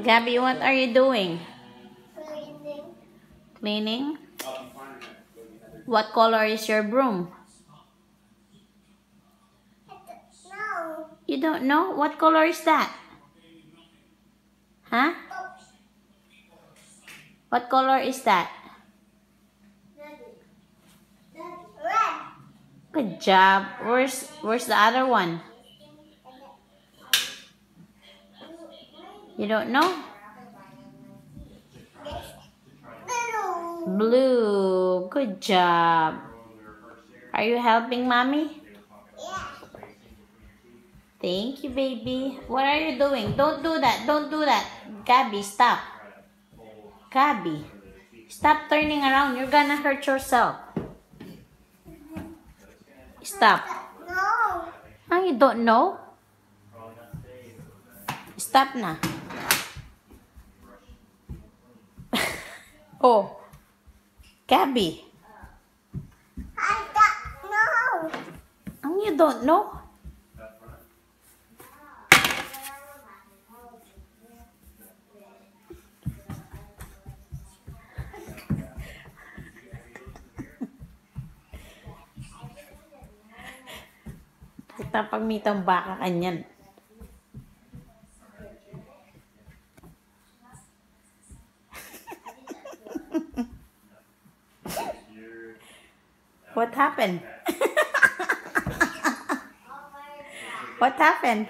Gabby, what are you doing? Cleaning. Cleaning? What color is your broom? No. You don't know? What color is that? Huh? What color is that? Red. Good job. Where's the other one? You don't know? Blue. Blue. Good job. Are you helping mommy? Yeah. Thank you, baby. What are you doing? Don't do that. Don't do that. Gabby, stop. Gabby, stop turning around. You're gonna hurt yourself. Stop. No. Ah, you don't know? Stop na. Oh. Gabby. I don't know. You don't know? Puta, pag may tambaka ka niyan. What happened? What happened?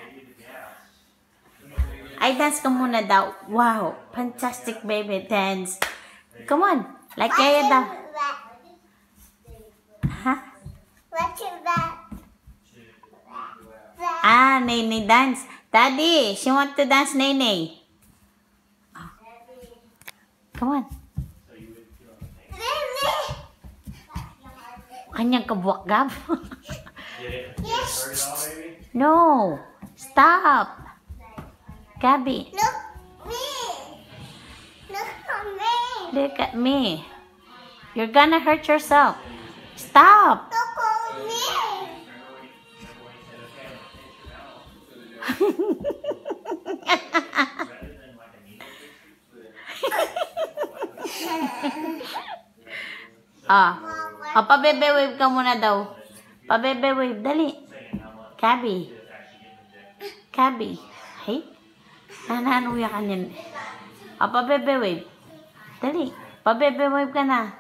Ay, dance ka muna daw. Wow, fantastic baby dance. Come on, like kaya daw. Ha? What is that? Ah, Nene dance. Daddy, she want to dance Nene. Come on. Really? Kanyang kabuwak gab. Yes. No, stop. Gabby, Look me. Look at me. look at me. You're gonna hurt yourself. Stop. Look at me. Pabebe wave ka muna daw. Pabebe wave, dali. Gabby. Gabby. Hey? Nananuya ka niyan. Pabebe wave. Dali. Pabebe wave ka na.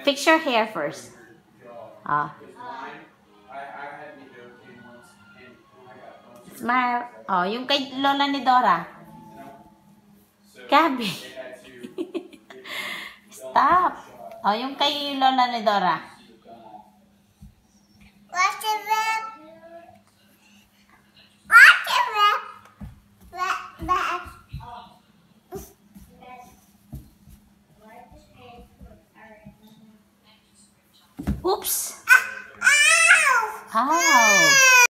Fix your hair first. Smile. Yung kay lola ni Dora. Gabby. Stop. Yung kay lola ni Dora. What is that? What is that? That. Oops. Ow! Ow.